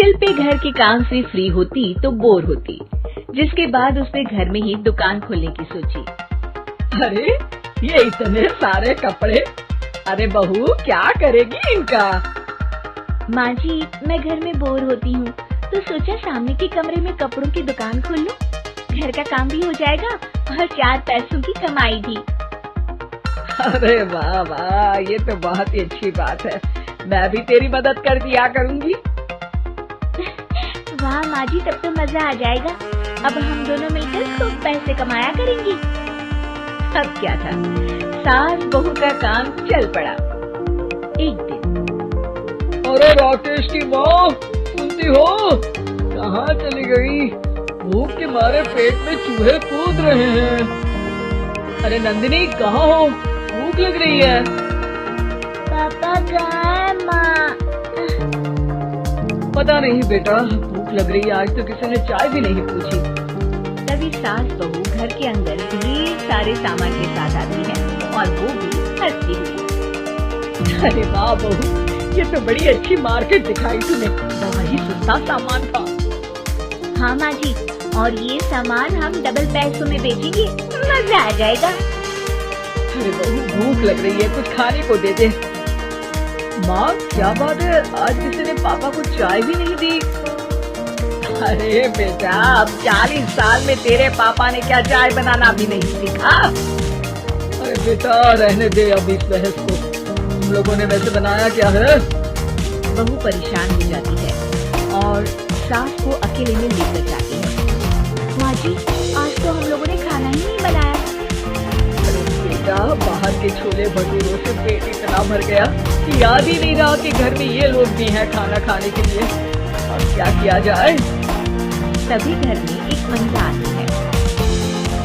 शिल्पी घर के काम से फ्री होती तो बोर होती, जिसके बाद उसने घर में ही दुकान खोलने की सोची। अरे ये इतने सारे कपड़े, अरे बहू क्या करेगी इनका? माँ जी, मैं घर में बोर होती हूँ तो सोचा सामने के कमरे में कपड़ों की दुकान खोल लूं। घर का काम भी हो जाएगा और 4 पैसों की कमाई भी। अरे वाह वाह, ये तो बहुत ही अच्छी बात है। मैं भी तेरी मदद कर दिया करूँगी। वाह माँ जी, तब तो मजा आ जाएगा। अब हम दोनों मिलकर खूब पैसे कमाया करेंगे। अब क्या था, सास बहू का काम चल पड़ा। एक दिन, अरे राकेश की माँ, सुनती हो? कहाँ चली गई? भूख के मारे पेट में चूहे कूद रहे हैं। अरे नंदिनी, कहाँ हो? भूख लग रही है। पापा कहाँ है? माँ पता नहीं बेटा, भूख लग रही है। आज तो किसी ने चाय भी नहीं पूछी। तभी सास बहू घर के अंदर ढेर सारे सामान के साथ आती है और वो भी हंसती हुई। अरे वाह बहू, ये तो बड़ी अच्छी मार्केट दिखाई तूने। बड़ा ही सस्ता सामान था। हाँ माँ जी, और ये सामान हम डबल पैसों में बेचेंगे, मजा आ जाएगा। अरे बहू, भूख लग रही है, कुछ खाने को दे दे। माँ क्या बात है, आज किसी ने पापा को चाय भी नहीं दी? अरे बेटा, अब 40 साल में तेरे पापा ने क्या चाय बनाना भी नहीं सीखा? अरे बेटा रहने दे अब इस बहस को। तुम लोगों ने वैसे बनाया क्या है? बहू परेशान हो जाती है और सास को अकेले में लेकर जाती है। माँ जी, आज तो हम लोगों ने खाना ही नहीं बनाया। अरे बेटा, बाहर के छोले भटूरों से पेट इतना भर गया कि याद ही नहीं रहा कि घर में ये लोग भी हैं खाना खाने के लिए। अब क्या किया जाए? तभी घर में एक महिला आती है।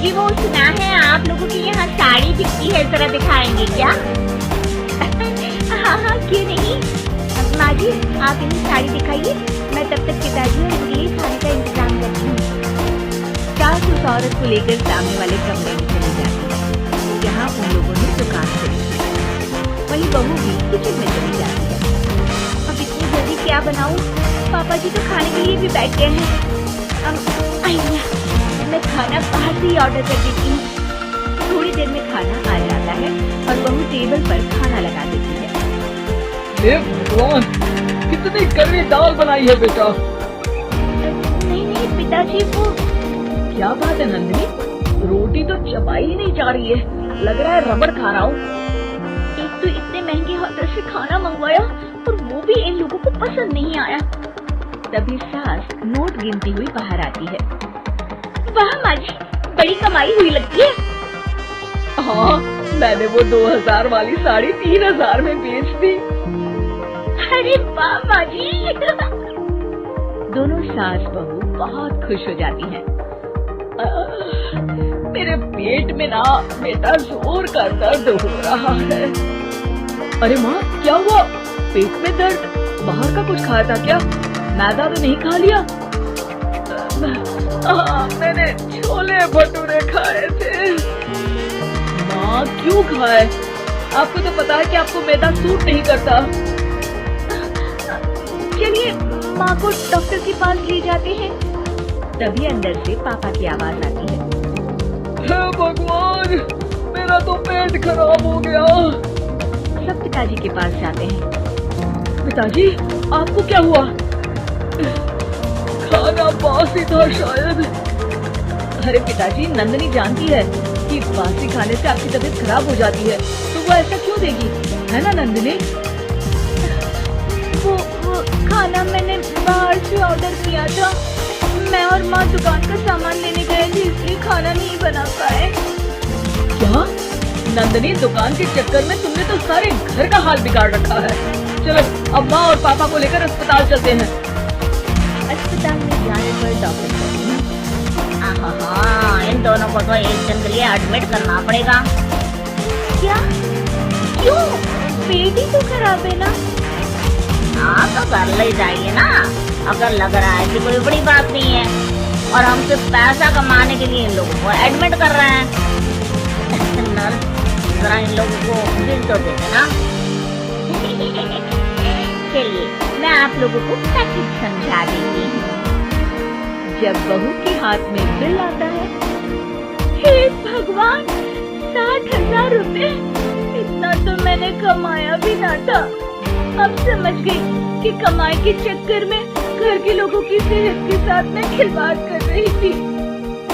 जी वो सुना है आप लोगों के यहाँ साड़ी बिकती है, जरा दिखाएंगे क्या? हाँ हाँ, क्यों नहीं। माँ जी, आप इन्हें साड़ी दिखाइए, मैं तब तक पिताजी और उनके लिए खाने का इंतजाम करती हूँ। सास उस औरत को लेकर सामने वाले कमरे में चली जाती है जहाँ उन लोगों ने दुकान खोली थी। वही बहू भी किचन में चली जाती है। अब इतनी जल्दी क्या बनाऊँ? पापा जी तो खाने के लिए भी बैठ गए हैं। मैं खाना बाहर से ही ऑर्डर कर देती हूँ। थोड़ी देर में खाना आ जाता है और बहू टेबल पर खाना लगा देती है। भगवान, कितनी कड़वी दाल बनाई है बेटा। नहीं नहीं पिताजी, वो क्या बात है नंदिनी, रोटी तो चबाई ही नहीं जा रही है, लग रहा है रबड़ खा रहा हूँ। एक तो इतने महंगे होटल से खाना मंगवाया और वो भी इन लोगों को पसंद नहीं आया। तभी सास नोट गिनती हुई बाहर आती है। वाह माँ जी, बड़ी कमाई हुई लगती है। हाँ, मैंने वो 2000 वाली साड़ी 3000 में बेच दी। अरे वाह माँ जी। दोनों सास बहू बहुत खुश हो जाती हैं। मेरे पेट में ना बेटा जोर का दर्द हो रहा है। अरे माँ, क्या हुआ? पेट में दर्द? बाहर का कुछ खाया था क्या? मैदा तो नहीं खा लिया? मैंने छोले भटूरे खाए थे। माँ क्यों खाए? आपको तो पता है कि आपको मैदा सूट नहीं करता। चलिए माँ को डॉक्टर के पास ले जाते हैं। तभी अंदर से पापा की आवाज आती है। हे भगवान, मेरा तो पेट खराब हो गया। सब पिताजी के पास जाते हैं। पिताजी, आपको क्या हुआ? खाना बासी था शायद। अरे पिताजी, नंदिनी जानती है कि बासी खाने से आपकी तबीयत खराब हो जाती है, तो वो ऐसा क्यों देगी, है ना नंदिनी? वो खाना मैंने बाहर से ऑर्डर किया था। मैं और माँ दुकान का सामान लेने गए थे, इसलिए खाना नहीं बना पाए। क्या नंदिनी, दुकान के चक्कर में तुमने तो सारे घर का हाल बिगाड़ रखा है। चलो अब माँ और पापा को लेकर अस्पताल चलते हैं। अस्पताल में जाने पर डॉक्टर कहते हैं, इन दोनों को तो एक दिन के लिए एडमिट करना पड़ेगा। क्या? क्यों? पेट ही तो खराब है ना। हाँ तो कर ले जाइए ना, अगर लग रहा है कि कोई बड़ी बात नहीं है और हम सिर्फ पैसा कमाने के लिए इन लोगों को एडमिट कर रहे हैं। नर्स, जरा इन लोगों को बिल तो दे देना। चलिए मैं आप लोगों को पैकेज समझा देती हूँ। जब बहू के हाथ में बिल आता है, हे भगवान, 60,000 रुपए, इतना तो मैंने कमाया भी ना था। अब समझ गई कि कमाई के चक्कर में घर के लोगों की सेहत के साथ मैं खिलवाड़ कर रही थी।